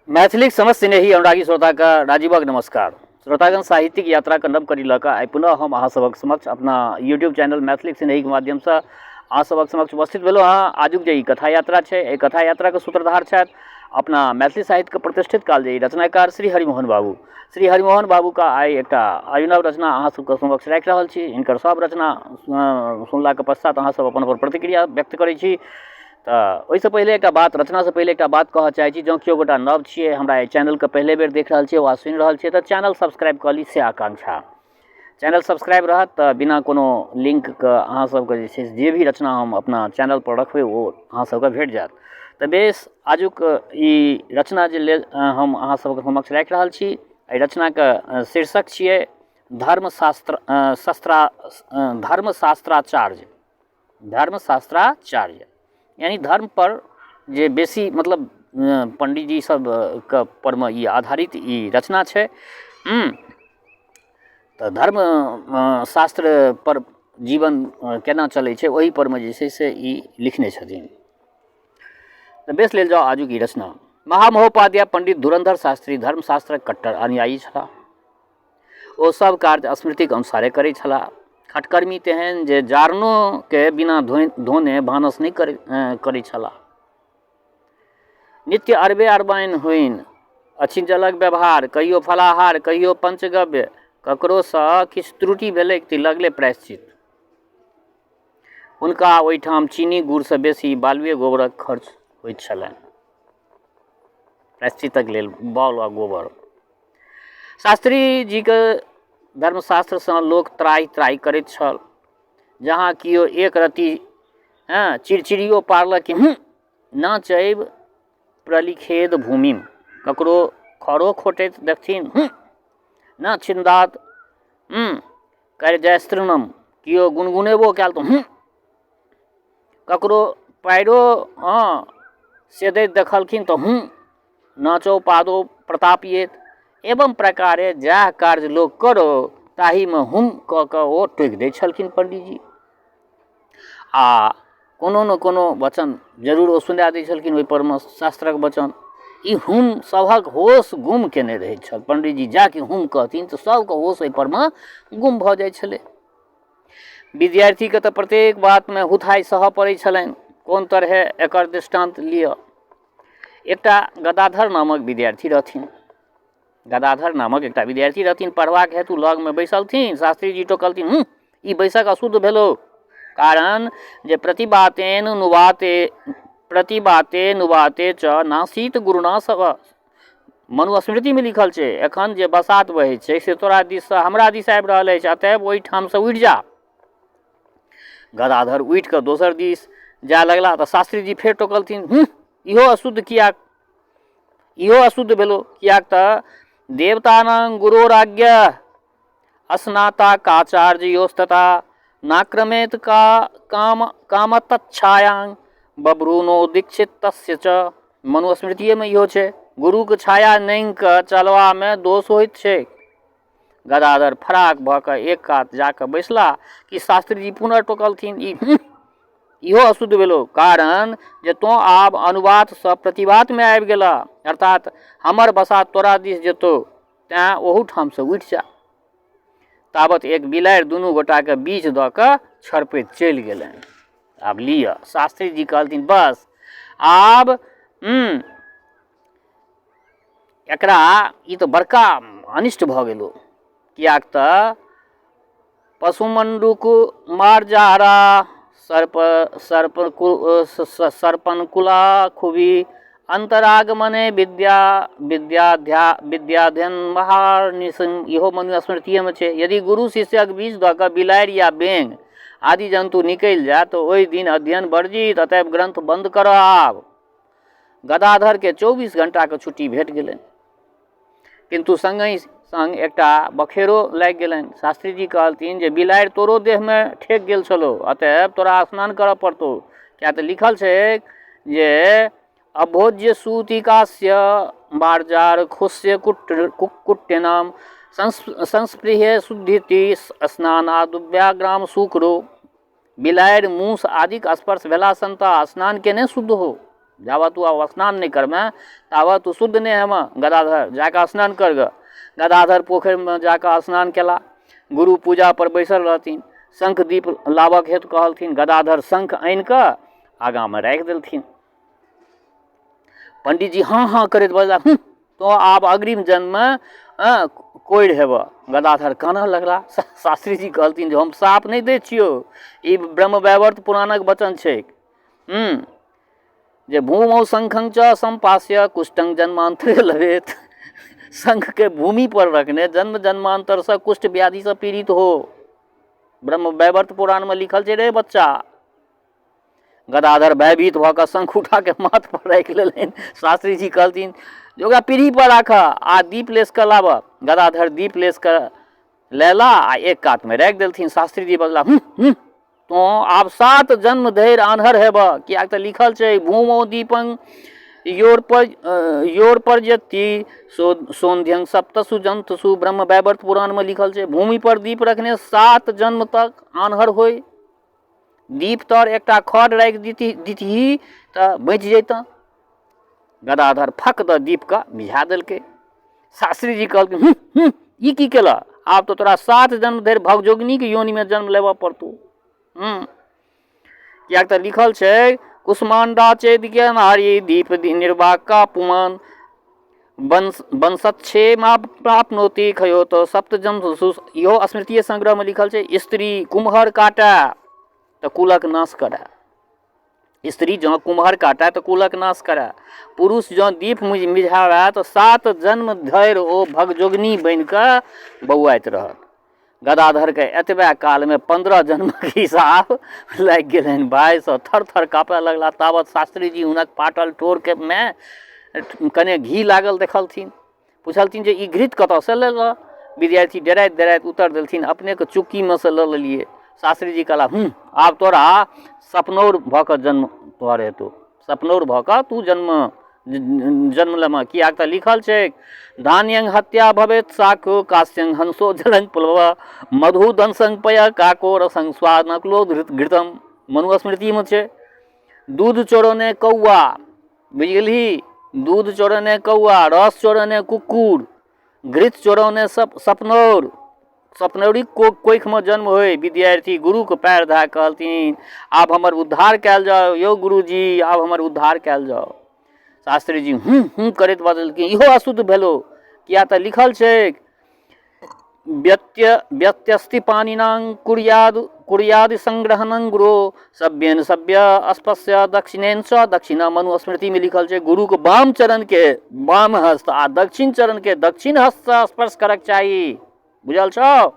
मैथिली समझ स्नेही अनुरागी श्रोता का राजीवक नमस्कार। श्रोतागण साहित्यिक यात्रा का नव करी लऽ कऽ आइ पुनः हम अहाँ सबक समक्ष अपना यूट्यूब चैनल मैथिली स्नेही के माध्यम से अहाँ सबक समक्ष उपस्थित भेलहुँ। हाँ, आजुक जे ई कथा यात्रा है, एहि कथा यात्रा के सूत्रधार छथि अपना मैथिली साहित्य के प्रतिष्ठित काल जे रचनाकार श्री हरिमोहन बाबू। श्री हरिमोहन बाबू का आइ एक अभिनव रचना अहाँ सबके समक्ष राखि रहल छी। हिनकर सब रचना सुनला के पश्चात अहाँ सब अपन प्रतिक्रिया व्यक्त करै छी। तो ओहिसँ पहले एक बात, रचना से पहले एक बात कह चाहे छी, जँ केओ गोटा नव छिए, हमरा एहि चैनल के पहले बेर देख रहल छिए वा सुनि रहल छिए, तो चैनल सब्सक्राइब कऽ ली से आकांक्षा। चैनल सब्सक्राइब रहत तो बिना कोनो लिंक के अहाँ सबके जे छै जे भी रचना हम अपना चैनल पर रखबै वो अहाँ सबके भेट जायत। तो बेस आजुक ई रचना जे हम अहाँ सबके समक्ष राखि रहल छी, एहि रचना के शीर्षक छिए धर्मशास्त्राचार्य, यानी धर्म पर जे बेसी मतलब पंडित जी सब के पर में ई आधारित ई रचना है। तो धर्म शास्त्र पर जीवन केना चलै छै ओहि पर में जे छै से ई लिखने छथिन। तो बेस लेल जाओ आजुक ई रचना। महामहोपाध्याय पंडित धुरंधर शास्त्री धर्मशास्त्र कट्टर अनुयायी छलाह। ओ सब कार्य स्मृतिक अनुसारे करै छलाह। खटकर्मी तेहन जे जारनो के बिना धोने भानस नहीं करै छलाह। नित्य अरबे अरबाइन होइन, अछि जलक व्यवहार, कहियो फलाहार, कहियो पंचगव्य, ककरो सँ किछु त्रुटि भेलै तऽ लगले प्रायश्चित। हुनका ओहिठाम चीनी गुड़ से बेसी बालुए गोबरक खर्च होइत छलनि, प्रायश्चितक लेल बाल वा गोबर। शास्त्री जी के धर्मशास्त्र से लोक त्राहि त्राहि करैत छल। जहाँ कियो एक रति चिड़चिड़ियो पारलक कि नाचैब प्रलिखेद भूमिम, ककरो खरो खोटैत देखथिन न छिंदात कर जयस्त्रणम, कियो गुनगुनेबो कैल तो ककरो पैरो सेदैत देखलखिन तो नाचो पादो प्रतापियेत। एवं प्रकारे जह कार्य लोग करो ताही में कऽ कऽ ओ टोकि दै छलखिन पंडित जी। आ कोनो न कोनो वचन जरूर ओ सुना दै छलखिन ओहि पर में शास्त्रक वचन। ई सबक होश गुम केने रहै छल। पंडित जी जाके कहथिन तो सबके होश ओहि पर में गुम भऽ जाइ छलै। विद्यार्थी के तो प्रत्येक बात में हुथाई सहऽ पड़ै छलनि। कोन तरहे एकर दृष्टांत लिअ। एकटा गदाधर नामक विद्यार्थी रहथिन। गदाधर नामक एकटा विद्यार्थी रहथिन, पढ़बाक हेतु लग में बैसलथिन। शास्त्री जी टोकलथिन ई बैसक अशुद्ध भेलो, कारण जे प्रतिबाते नुबाते च नासीत गुरुना सब। मनुस्मृति में लिखल छै, एखन जे बसात बहै छै से तोरा दिस से हमरा दिस आबि रहल अछि, अतएव ओहिठाम से उठि जा। गदाधर उठि कऽ दोसर दिस जाय लगला तऽ शास्त्री जी फेर टोकलथिन इहो अशुद्ध भेलो, कियाक तऽ देवतानां गुरोराज्ञा अस्नाता काचार्योस्तथा नाक्रमेत का कामतच्छायां बब्रूनो दीक्षित तस्य च। मनुस्मृति में इहो छै, गुरु के छाया नहीं कऽ चलवा में दोष होइत छै। गदाधर फराक भऽ कऽ एक कात जाकऽ बैसला कि शास्त्री जी पुनः टोकलथिन इहो अशुद्ध भेलो, कारण जे तो आब अनुवाद से प्रतिवाद में आबि गेला, अर्थात हमर बसात तोरा दिस जेतो, तैं ओहू ठाम से उठि जा। ताबत एक बिलाड़ि दुनू गोटा के बीच दऽ कऽ छड़पैत चलि गेलनि। आब लिअ, शास्त्री जी कहलथिन बस आब एकरा ई तो बड़का अनिष्ट भऽ गेलो, कियाक तऽ पशुमंडुक मारजारा सर्पनकुला खुबी अंतरागमने विद्याध्ययन महानिसिम। इहो मनुस्मृति में छै, यदि गुरु शिष्यक बीच दऽ कऽ बिलाड़ि या बेंग आदि जंतु निकलि जाय तो ओहि दिन अध्ययन वर्जित, अतएव ग्रंथ बंद करऽ आब। गदाधर के 24 घंटा के छुट्टी भेट गेलनि, किंतु संगहि संग एकटा बखेरो लागि गेलनि। शास्त्री जी कहलथिन जे बिलाड़ि तोरो देह में ठेक गेल छलो, अतएव तोरा स्नान करऽ पड़तो, क्या तऽ लिखल छै जे अभोज्य सूतिकास्य बारजार खुस्य कुट्यनाम संस्पृहे शुद्धिति स्नानादुव्याग्राम शुक्रो। बिलाड़ि मूस आदि स्पर्श भेला संता स्नान केने शुद्ध हो। जावा तू आब स्नान नहीं करमे तावा तू शुद्ध नहीं हम। गदाधर जाकर स्नान कर ग। गदाधर पोखरि में जाकर स्नान केला। गुरु पूजा पर बैसल रहथिन। शंख दीप लाबक हेतु कहलथिन। गदाधर शंख आनि कऽ आगाँ में राखि देलथिन। पंडित जी हाँ हाँ करैत बजला तो आब अग्रिम जन्म में कोढ़ हेब। गदाधर कानऽ लगला। शास्त्री जी कहलथिन जे हम साप नहीं दै छियौ, ई ब्रह्मवैवर्त पुराणक वचन छै जे भूमौ शंखं च संपास्य कुष्ठं जन्मांतरे लभेत। शंख के भूमि पर रखने जन्म जन्मांतर से कुष्ठ व्याधि से पीड़ित हो। ब्रह्मवैवर्त पुराण में लिखल छै रे बच्चा। गदाधर भयभीत भऽ कऽ शंख उठा के माथ पर राखि लेलनि। शास्त्री जी कहलथिन जे ओकरा पीढ़ी पर राखऽ आ दीप लेस कऽ लाबऽ। गदाधर दीप लेस कऽ लेला आ एक कात में राखि देलथिन। शास्त्री जी बजला तो आब 7 जन्म धरि आन्हर हेब, कियाक तऽ लिखल छै भूमो दीपं योर पर्यति सोन्ध्यं सप्तसु जंतुषु। ब्रह्मवैवर्त पुराण में लिखल छै भूमि पर दीप रखने 7 जन्म तक आन्हर होय। दीप तर एकटा खड़ राखि दितही तऽ बचि जैतऽ। गदाधर फक दऽ दीप का मिझा देलकै। शास्त्री जी कहलखिन ई की केला, आब तो तोरा 7 जन्म धरि भगजोगिनी के योनि में जन्म लेबऽ पड़तौ। कियाक तऽ लिखल छै कुष्मांडा चेद के नारी दीप निर्वाका पुमान वंशक्षेमाप्नोति खयो तो सप्त जन्म। इहो स्मृति संग्रह में लिखल छै स्त्री कुम्हर काटै तऽ कुलक नाश करै। स्त्री जँ कुम्हर काटै तऽ कुलक नाश करै। पुरुष जँ दीप मिझाबै तऽ 7 जन्म धरि ओ भगजोगिनी बनि कऽ बौआइत रहत। गदाधर के एतबे काल में 15 जन्म के हिसाब लागि गेलनि। भाई से थर थर काँपे लगला। तावत शास्त्री जी हुनक पाटल ठोर के में कने घी लागल देखलथिन। पूछलथिन जे ई घृत कतऽसँ लेलऽ। विद्यार्थी डराइत डराइत उत्तर देलथिन अपने के चुक्की में से लऽ लेलिए। शास्त्री जी कहला आब तोरा सपनौर भऽ कऽ जन्म तोहर हेतौ। सपनौर भऽ कऽ तू जन्म लेमा। कियाक तऽ लिखल छै धान्यं हत्या भवेत साको कास्यं हंसो जलं प्लव मधु दंसं पय काको रसं स्वानकलो घृतम। मनुस्मृति में छै दूध चोरने कौआ, बुझि गेलही, दूध चोरने कौआ, रस चोरने कुकुर, घृत चोरने सपनौर। सपनौरी कोख में जन्म होय। विद्यार्थी गुरु के पैर धऽ कहलथिन आब हमर उद्धार कयल जाओ यौ गुरुजी, आब हमर उद्धार कयल जाओ। शास्त्री जी करैत बजलखिन इहो अशुद्ध भेलो। किया तऽ लिखल छै व्यत्यस्ति पानिनां कुर्याद संग्रहणं गुरो सभ्येन सभ्य स्पस्य दक्षिणेन च दक्षिणा। मनुस्मृति में लिखल छै गुरु के वाम चरण के वाम हस्त आ दक्षिण चरण के दक्षिण हस्त से स्पर्श करक चाही। बुझल छौ।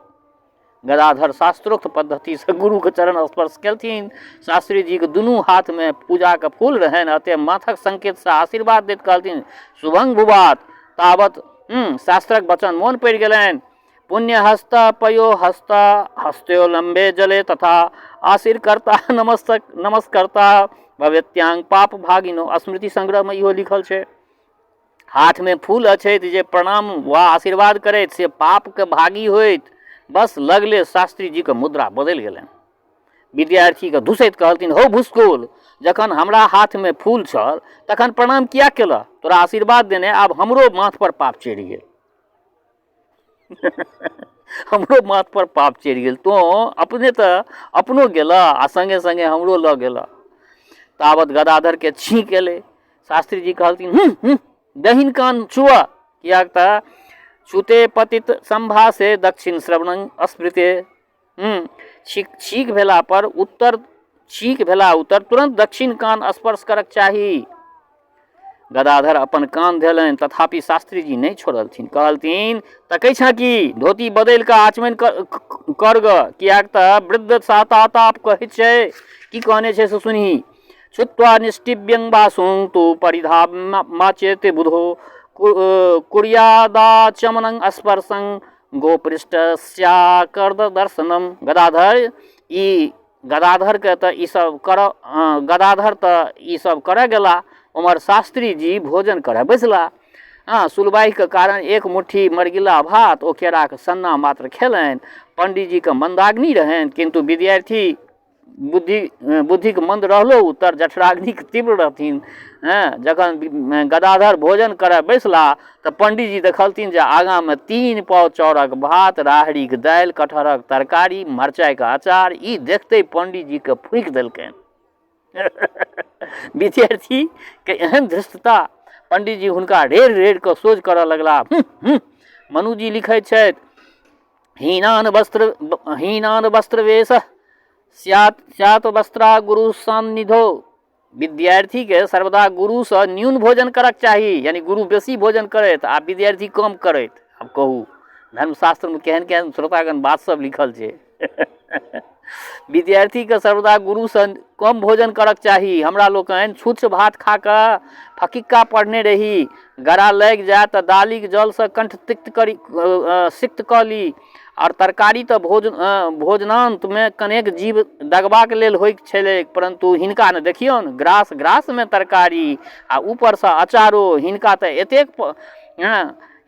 गदाधर शास्त्रोक्त पद्धति से गुरु के चरण स्पर्श केलथिन। शास्त्री जी के दुनू हाथ में पूजा के फूल रहनि, अतः माथक संकेत से आशीर्वाद दैत कहलथिन शुभं भुवात। तावत शास्त्रक वचन मोन पड़ि गेलनि। पुण्य हस्त पयो हस्त हस्तो लंबे जले तथा आशीर करता नमस्कर्ता भवेत्यांग पाप भागिनो। स्मृति संग्रह में इहो लिखल छै हाथ में फूल अछैत जे प्रणाम वा आशीर्वाद करैत से पाप के भागी होइत। बस लगले शास्त्री जी के मुद्रा बदलि गेलनि। विद्यार्थी के धुसैत कहलथिन हो भुसकोल, जखन हमरा हाथ में फूल छल तखन प्रणाम किया केलऽ। तोरा आशीर्वाद देने आब हमरो माथ पर पाप चढ़ि गेल। हमरो माथ पर पाप चढ़ि गेल। तो अपने तऽ अपनो गेला आ संगे संगे हमरो लऽ गेला। तावत गदाधर के छींक एलै। शास्त्री जी कहलथिन दहिन कान छुआ। कियाक तऽ छूते पतित संभासे दक्षिण श्रवणं स्मृते। छींक भेला पर उत्तर तुरंत दक्षिण कान स्पर्श करक चाही। गदाधर अपन कान धेलनि तथापि शास्त्री जी नहीं छोड़लथिन। कहलथिन तकै छँ कि धोती बदलि कऽ आचमन कर ग। कियाक तऽ वृद्ध साताताप कहै छै की कहने छै से सुनही। छुत्वा निष्टिव्यं वासुं तु परिधाव माचेते बुधो कुर्यादाचमनं स्पर्शं गोपृष्ठस्याकर्द दर्शनम। गदाधर के तऽ ई सब करे गेला। उमर शास्त्री जी भोजन करे बैसला। सुलबाई के कारण एक मुट्ठी मरगिला भात ओ केरा के सन्ना मात्र खेलनि। पंडित जी के मंदाग्नि रहनि, किंतु विद्यार्थी बुद्धिक मंद रहलो उत्तर जठराग्निक तीव्र रहथिन। जखन गदाधर भोजन करय बैसला तऽ पंडितजी देखलथिन जे आगाँमे 3 पाव चाउरक भात, राहड़ीक दालि, कटहरक तरकारी, मरचाइके अचार। ई देखते पंडितजीके फूंकि देलकनि। विद्यार्थीके एहन धृष्टता, पंडितजी हुनका रेड़ रेड़ कऽ सोझ करऽ लगला। मनुजी लिखैत छथि, हीनान वस्त्र वेश स्यात वस्त्रा गुरु सान्निधो। विद्यार्थी के सर्वदा गुरु से न्यून भोजन करक चाही, यानी गुरु बेसी भोजन करैत आ विद्यार्थी कम करैत। आब कहू धर्मशास्त्र में केहन केहन श्रोतागण बात सब लिखल छै। विद्यार्थी के सर्वदा गुरु से कम भोजन करक चाही। हमरा लोकनि छुच्छ भात खा कऽ फकिक्का पढ़ने रही। गरा लागि जाए तऽ दालिक जल से कंठ सिक्त कऽ ली। और तरकारी तऽ भोजनांत में कनेक जीव दगबाक लेल होइत छलै, परंतु हिनका ने देखियौन, ग्रास ग्रास में तरकारी आ ऊपर से अचारो। हिनका तऽ एतेक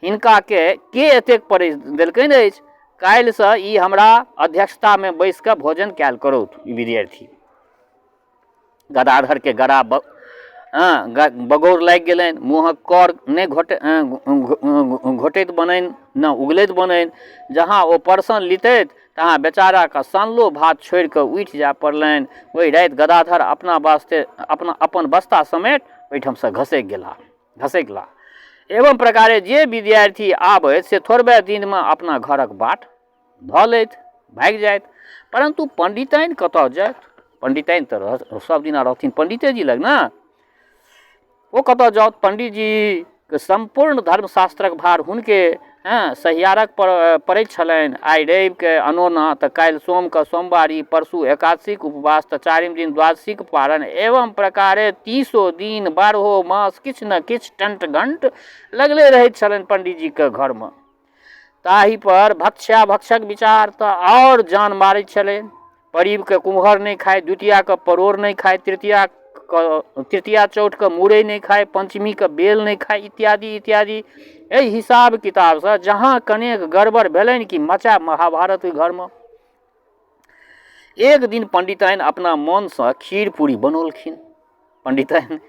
हिनका के एतेक परेश देलकनि अछि। काल्हि से ई हमरा अध्यक्षता में बैस कऽ भोजन कैल करौथ। विद्यार्थी गदाधर के गरा बगौर लागि गेलनि। मुँहक कर नहि घोटैत बननि न उगलैत बननि। जहाँ ओ परसन लितैत तहाँ बेचारा का सानलो भात छोड़ि कऽ उठि जाय पड़लनि। ओहि राति गदाधर अपन बस्ता समेट ओहिठाम से घसकि गेला। एवं प्रकारे जे विद्यार्थी आबैत से थोड़बे दिन में अपना घरक बाट धऽ लैत, भागि जाइत। परंतु पंडिताइन कतऽ जाइत? पंडिताइन तऽ सब दिना रहथिन पंडिते जी लग न। वो कतऽ जाओ? पंडित जी के संपूर्ण धर्मशास्त्रक भार हुनके सहियारक पड़ैत छलनि। आइ रवि के अनोना तऽ काल्हि सोम के सोमवारी, परसू एकादशीक उपवास तऽ चारिम दिन द्वादशीक पारण। एवं प्रकारे 30 दिन 12 मास किछु न किछु टंट घंट लगले रहैत छलनि पंडित जी के घर में। ताहि पर भक्षक विचार तऽ और जान मारैत छलै। परीब के कुम्हर नहीं खाए, द्वितीया के परोर नहीं खाए, तृतीया चौठ के मुरई नहीं खाए, पंचमी के बेल नहीं खाए, इत्यादि इत्यादि। एहि हिसाब किताब से जहाँ कनेक गड़बड़ भेलनि कि मचा महाभारत घर में। एक दिन पंडिताइन अपना मन से खीर पूरी बनौलखिन। पंडिताइन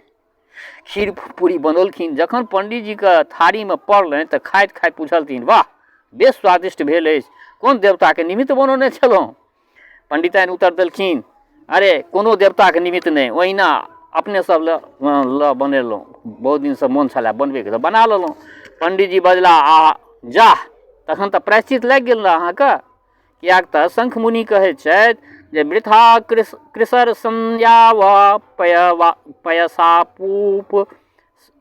खीर पूरी बनौलखिन। जखन पंडित जी के थारी में पड़लनि तऽ खाइत खाइत पूछलथिन, वाह बेस स्वादिष्ट भेल अछि, कोन देवता के निमित्त बनौने छलहुँ? पंडिताइन उत्तर देलखिन, अरे कोनो देवता के निमित्त नहीं, ओहिना अपने सब ल बनेलहुँ। बहुत दिन से मन छलै बनबे के तऽ बना लेलहुँ। पंडित जी बजला, आ जा तखन तऽ प्रायश्चित लागि गेल रह अहाँके। कियाक तऽ शंख मुनि कहैत छथि जे वृथा कृसर संयाव पयसापूप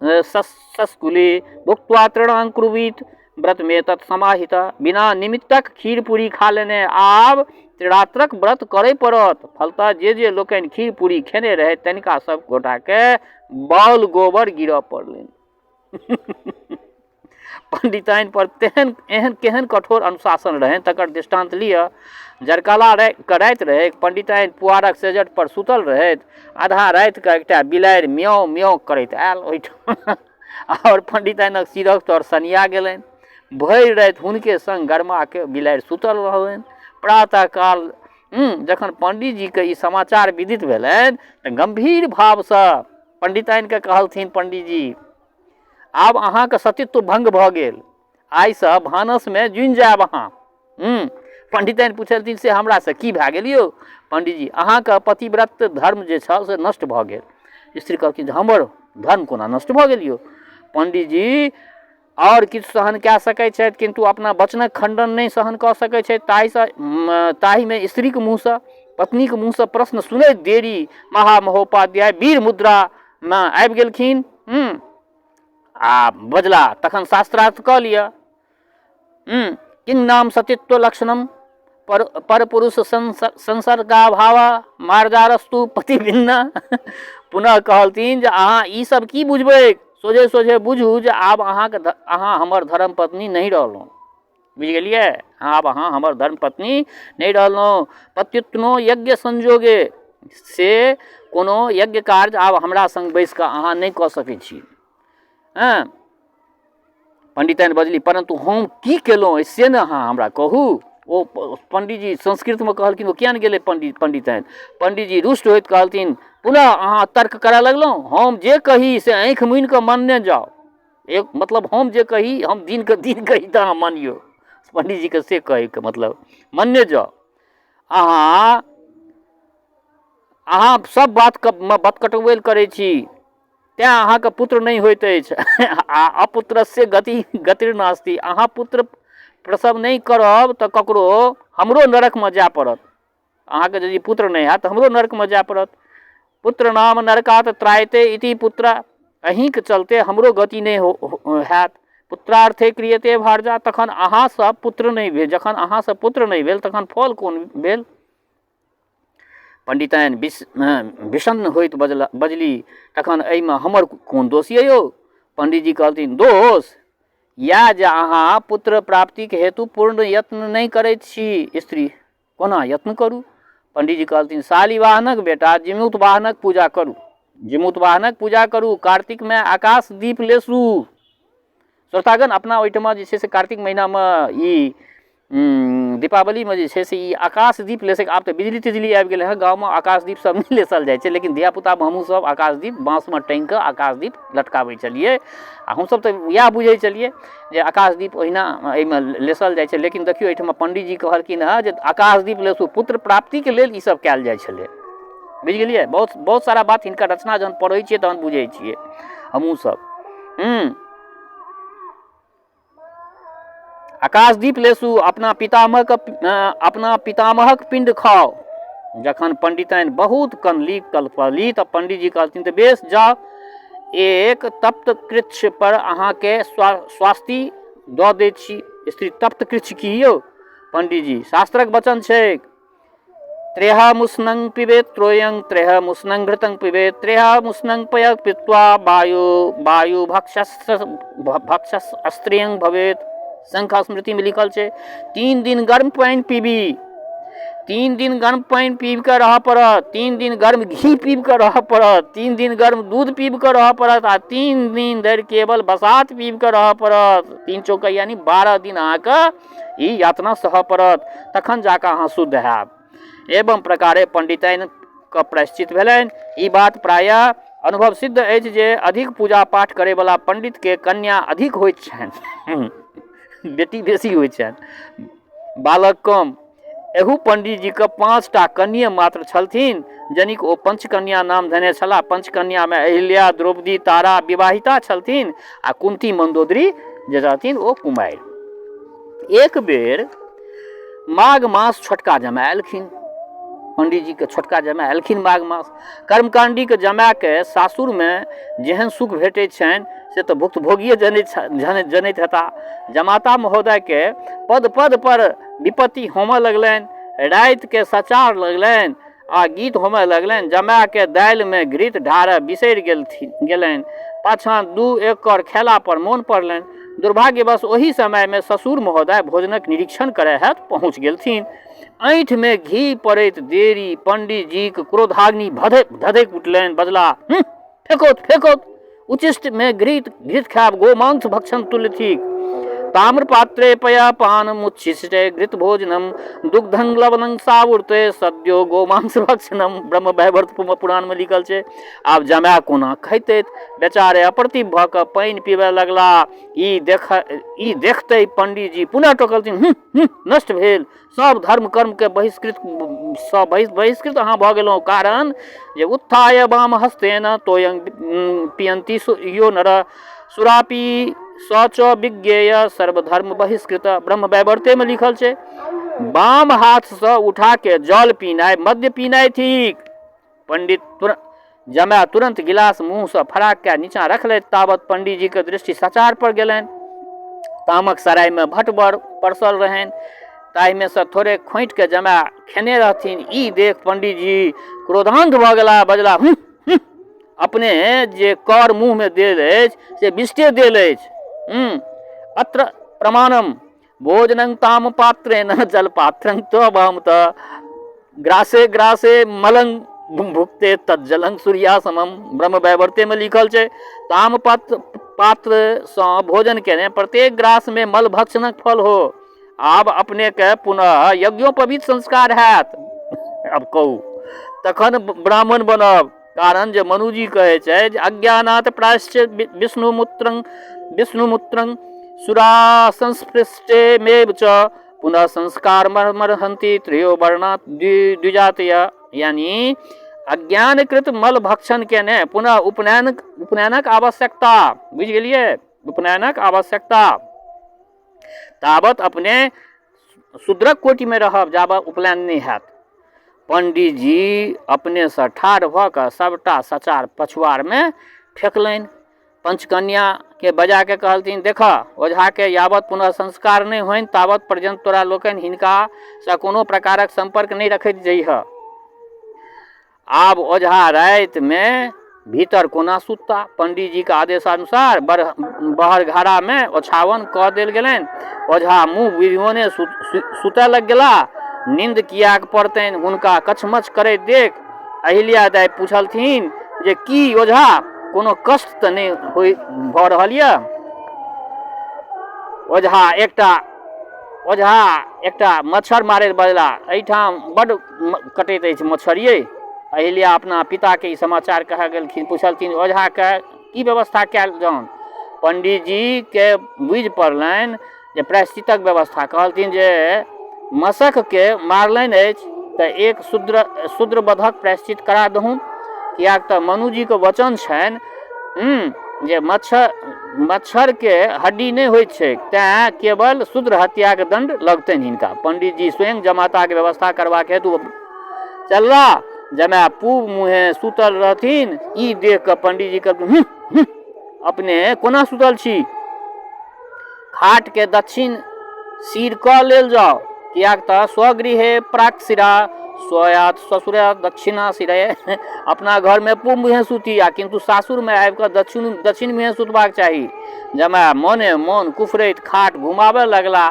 सस्कुले भुक्त्वा तृणां कुर्वीत व्रत में तत्समाहिता। बिना निमित्तक खीर पूरी खा लेने आब त्रिरात्रक व्रत करे पड़त। फलतः जे लोकनि खीर पूरी खेने रहे तनिका सब गोटा के बाल गोबर गिरऽ पड़लनि। पंडिताइन पर एहन केहन कठोर अनुशासन रहे तकर दृष्टांत लिअ। जरकाला राति रहे, पंडिताइन पुआरक सेजट पर सुतल रहैत। आधा राति के एकटा बिलाड़ि म्याऊ म्याऊ करैत आयल ओहिठाम और पंडिताइनक सिरक तर सनिया गेलनि। भरि राति हुनके संग गरमा के बिलाड़ि सुतल रहलनि। प्रातः काल जखन पंडित जी के ई समाचार विदित भेलनि तऽ गंभीर भाव से पंडिताइन के कहलथिन, पंडित जी आब अहाँ के सतीत्व भंग भऽ गेल, आइ से भानस में जुनि जायब अहाँ। पंडिताइन पूछलथिन, से हमरा से की भए गेल यौ? पंडित जी अहाँ के पतिव्रत धर्म जे छल से नष्ट भऽ गेल। स्त्री कहलखिन, हमर धर्म कोना नष्ट भऽ गेल यौ? पंडित जी और किछु सहन कए सकैत छथि किंतु अपना वचनक खंडन नहीं सहन कऽ सकैत छथि। ताहि में स्त्री के मुँह से, पत्नी के मुँह से प्रश्न सुनैत देरी महामहोपाध्याय वीर मुद्रा में आबि गेलखिन। आ बजला, तखन शास्त्रार्थ कऽ लिअ। किं नाम सतीत्व लक्षणम पर पुरुष संसर्गा भावा मार्जारस्तु पति भिन्ना। पुनः कहलथिन जे अहाँ ई सब की बुझबै? सोझे सोझे बुझू जे आब अहाँ हमर धर्म पत्नी नहीं रहलहुँ। बुझ गेलियै? आब अहाँ हमर धर्म पत्नी नहीं रहलहुँ। पत्युत्नो यज्ञ संजोगे, से कोनो यज्ञ कार्य आब हमरा संग बैस कऽ अहाँ नहीं कऽ सकैत छी। पंडिताइन बजली, परंतु हम की केलहुँ से ने अहाँ हमरा कहू। ओ पंडितजी संस्कृत में कहलखिन ओ किया गेलै पंडिताइन पंडितजी रुष्ट होइत कहलथिन पुनः अहाँ तर्क करऽ लगलहुँ हम जे कही से आँखि मुनि कऽ मानने जाओ एक मतलब हम जे कही हम दिन कही तऽ अहाँ मानियो पंडित जी के से कहे के मतलब मानने जाओ अहाँ सब बात कटौल करै छी तें अहाँके पुत्र नहीं होइत अछि आ अपुत्रस्य गति नास्ति अहाँ पुत्र प्रसव नहीं करब तऽ ककरो हमरो नरक में जाय पड़त अहाँके यदि पुत्र नहीं हैत तऽ हमरो नरक में जाय पड़त पुत्र नाम नरकात त्रायते इति पुत्र अहींक चलते हमरो गति नहीं हैत पुत्रार्थे क्रियते भारजा तखन अहाँ सब पुत्र नहीं भेल जखन अहाँ सब पुत्र नहीं भेल तखन फल कोन भेल पंडिताइन विषन्न होइत बजली तखन एहिमे हमर कोन दोष यौ पंडित जी कहलथिन दोष या जे अहाँ पुत्र प्राप्ति के हेतु पूर्ण यत्न नहीं करैत छी स्त्री कोना यत्न करू पंडित जी कहलथिन शालिवाहनक बेटा जिमुत वाहनक पूजा करू जिमुत वाहनक पूजा करू कार्तिक में आकाश दीप लेसू श्रोतागण अपना ओहिठमा जे छै से कार्तिक महीना में ई दीपावली में जे छै से ई आकाश दीप लेसे आब तऽ बिजली तिजली आबि गेलै हँ गाँव में आकाश दीप सब नहीं लेसल जाइ छै लेकिन धियापुता में हमहूँ सब आकाश दीप बाँस में टाँगि कऽ आकाश दीप लटकाबै छलियै आ हमसब तऽ इएह बुझै छलियै जे आकाश दीप ओहिना एहिमे लेसल जाइ छै लेकिन देखियौ एहिठमा पंडित जी कहलखिन हँ जे आकाश दीप लेसू पुत्र प्राप्ति के लेल ई सब कयल जाइ छलै बुझि गेलियै बहुत सारा बात हिनका रचना जहन पढ़ै छियै तहन बुझै छियै हमहूँ सब आकाशदीप लेसू अपना पितामहक पिंड खाओ जखन पंडिताइन बहुत कलपली तऽ पंडित जी कहलथिन तऽ बेस जाओ एक तप्त कृच्छ पर अहाँ के स्वास्ति दऽ दै छी स्त्री तप्त कृच्छ की यौ पंडित जी शास्त्रक वचन छै त्रेहा मुस्नंग पिबेत त्रोयंग त्रेहा मुस्नंग घृतं पिबेत त्रेहा मुस्नंग पय पित्वा वायु भक्षस अस्त्रियंग भवेत संख्या स्मृति में लिखल छै 3 दिन गर्म पानी पीबी 3 दिन गर्म पानी पीब के रह पड़त 3 दिन गर्म घी पीब के रह पड़त 3 दिन गर्म दूध पीब के रह पड़त आ 3 दिन धरि केवल बसात पीब के रह पड़त 3 चौका यानी 12 दिन अहाँके ई यातना सह पड़त तखन जाके अहाँ शुद्ध हैब एवं प्रकारे पंडिताइन के प्रायश्चित भेलनि ई बात प्रायः अनुभव सिद्ध अछि जे अधिक पूजा पाठ करे वाला पंडित के कन्या अधिक होइत छनि बेटी बेसी होइ छनि बालक कम एहू पंडित जी के 5टा कन्या मात्र छलथिन जनिक ओ पंचकन्या नाम धने छला पंचकन्या में अहिल्या द्रौपदी तारा विवाहिता छलथिन आ कुंती मंदोदरी जे रहथिन ओ कुमारि एक बेर माघ मास छोटका जमाय एलखिन पंडित जी के छोटका जमाय एलखिन माघ मास कर्मकांडी के जमाय के सासुर में जेहन सुख भेटै छनि से तो भुक्तभोगिए जनैत हेता जमाता महोदय के पद पद पर विपत्ति होमय लगलनि राति के सचार लगलनि आ गीत होमय लगलनि जमाय के दालि में घृत ढारऽ बिसरि गेलनि पाछाँ 2 एकड़ खेला पर मोन पड़लनि दुर्भाग्यवश ओही समय में ससुर महोदय भोजनक निरीक्षण करे हेतु पहुँच गेलथिन ऐंठ में घी पड़ैत देरी पंडित जी के क्रोधाग्नि धधक उठलनि बजला फेकोत उचिष्ट में घृत खाब गोमांस भक्षण तुल्य थिक ताम्र पात्रे पया पान मुच्छिष्टे घृत भोजनम दुग्धं लवणं सावुर्ते सद्यो गोमांस भक्षणम ब्रह्म वैवर्त पुराण में लिखल छै आब जमाय कोना खैते बेचारे अप्रतिभ भऽ कऽ पानि पीबे लगला ई देखते पंडित जी पुनः टोकलथिन नष्ट भेल सब धर्म कर्म के बहिष्कृत अहाँ भऽ गेलहुँ कारण जे उत्थाय वाम हस्तेन तोयं पियंती यो नर सुरापी सच विज्ञेय सर्वधर्म बहिष्कृत ब्रह्म वैवर्ते में लिखल छै बाम हाथ से उठा के जल पीनाय मद्य पीनाय ठीक पंडित जमाय तुरंत गिलास मुंह से फराक के नीचा रखले ताबत पंडित जी के दृष्टि सचार पर गेलनि तामक सराय में भटबर परसल रहनि ताहि में से थोड़े खोंट के जमाय खेने रहथिन ई देख पंडित जी क्रोधांत भऽ गेला बजला अपने जे कर मुंह में देल अछि से बिष्टे देल अछि अत्र प्रमाणम भोजनं ताम पात्रेण जल पात्रं त्वम त ग्रासे मलं भुक्ते तज्जलं सूर्यासमम ब्रह्म वैवर्ते में लिखल छै ताम पात्र से भोजन केने प्रत्येक ग्रास में मल भक्षणक फल हो आब अपने के पुनः यज्ञोपवीत संस्कार हैत। अब कहू तखन ब्राह्मण बनब। कारण जे मनुजी कहै छै जे अज्ञानात प्रायश्चित विष्णुमुत्रं सुरा संस्पृष्टेमेव च पुनः संस्कार मर्हन्ति त्रयो वर्णात द्विजातय। यानी अज्ञानकृत मल भक्षण के ने पुनः उपनयनक आवश्यकता, बुझ गेलिए, उपनयनक आवश्यकता। ताबत अपने शूद्रक कोटि में रहब जाबत उपनयन नहीं हैत। पंडित जी अपने से ठाढ़ भ कऽ सबटा सचार पछुआर में फेंकलनि। पंचकन्या के बजा के कहलथिन, देख ओझा के यावत पुनः संस्कार नहीं होइन तावत पर्यंत तोरा लोकन हिनका से कोनो प्रकारक संपर्क नहीं रखैत जइह। आब ओझा रात में भीतर कोना सुतता। पंडित जी के आदेशानुसार बहर घड़ा में ओछावन कऽ देल गेलनि। ओझा मुँह बिरियोने सुतय लग गेला। नींद किया पड़तनि हुनका कछमछ करैत देख अहिल्या दाई पूछलथिन जे की ओझा कोनो कष्ट तऽ नहीं भऽ रहल यऽ। ओझा एकटा मच्छर मारैत बजला, एहिठाम बड्ड कटैत अछि मच्छर ये। अहिल्या अपना पिता के समाचार कह गेलखिन। पूछलथिन ओझा के की व्यवस्था कयल जाउन। पंडित जी के बुझि पड़लनि जे प्रायश्चितक व्यवस्था। कहलथिन जे मशक के मारलनि अछि तऽ एक शूद्रवधक प्रायश्चित करा दहूँ। कियाक तऽ मनुजी के वचन छनि जे मच्छर के हड्डी नहीं होइत छै, तें केवल शूद्र हत्या के दंड लगतनि हिनका। पंडित जी स्वयं जमाता के व्यवस्था करबाक हेतु चलला। जमाय पूब मुँहे सुतल रहथिन। ई देख कऽ पंडित जी के अपने कोना सुतल छी। खाट के दक्षिण सिर कऽ लेल जाओ, कियाक तऽ स्वगृहे प्राक सिरा स्वयात ससुरा दक्षिणा सिरे। अपना घर में पूब मुँहे सूती आ किंतु सासुर में आबि कऽ दक्षिण मुँहे सुतबाक चाही। जमाय मोने मोन कुफरैत खाट घुमाबे लगला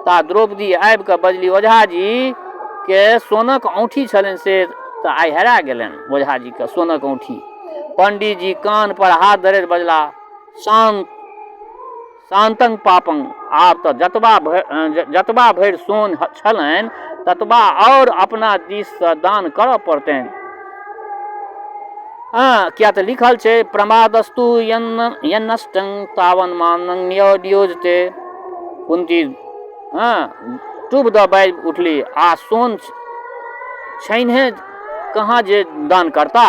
ता द्रौपदी आबि कऽ बजली, ओझा जी के सोनक औँठी छलनि से तऽ आइ हेरा गेलनि। ओझा जी के सोनक औँठी। पंडित जी कान पर हाथ धरैत बजला, शांतं पापं। आब तऽ जतबा भरि सोन छलनि ततबा और अपना दिस से दान करऽ पड़तनि। क्या तो लिखल छै प्रमादस्तु यन्नष्टं तावन मानं नियोजते। कुंती टूब दबाई उठली आ सोन छैने कहाँ जे दान करता,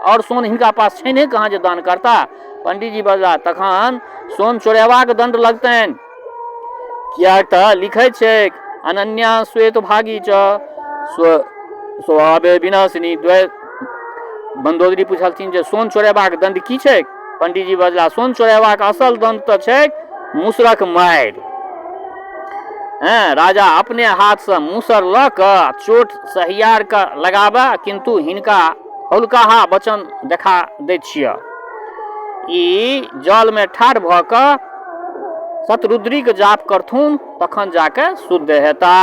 और सोन हिनका पास छैने कहाँ जे दान करता। पंडित जी बजला, तखन सोन चोरेबाक दंड लगतनि। किया तऽ लिखै छै अनन्या श्वेत भागी च स्वभावे विनाशिनी द्वय। मंदोदरी पूछलथिन जे सोन चोरेबाक दंड की छै। पंडित जी बजला, सोन चोरेबाक असल दंड तऽ छै मूसरक मारि। राजा अपने हाथ से मूसर लऽ कऽ चोट सहियार के लगाबा, किंतु हिनका हौलकाहा वचन देखा दैत छियै। ई जल में ठाढ़ भऽ कऽ शतरुद्रीक जाप करथुन तखन जाके शुद्ध हेता।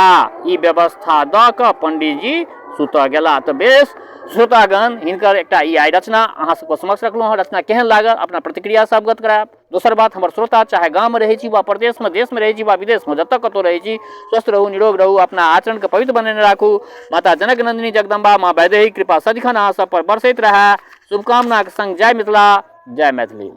ई व्यवस्था दऽ कऽ पंडित जी सुत गेला। तऽ बेस श्रोतागण, हिनकर एकटा ई आइ रचना अहाँ सबके समक्ष रखलहुँ हँ। रचना केहन लागल अपना प्रतिक्रिया से अवगत करायब। दोसर बात, हमर श्रोता चाहे गाँव में रहै छी वा प्रदेश में, देश में रहै छी वा विदेश में, जतऽ कतौ रहै छी, स्वस्थ रहू, निरोग रहू, अपना आचरण के पवित्र बनेने राखू। माता जनक नंदिनी जगदम्बा माँ वैदेही कृपा सदिखन अहाँ सब पर बरसैत रहै। शुभकामना के संग जय मिथिला, जय मैथिली।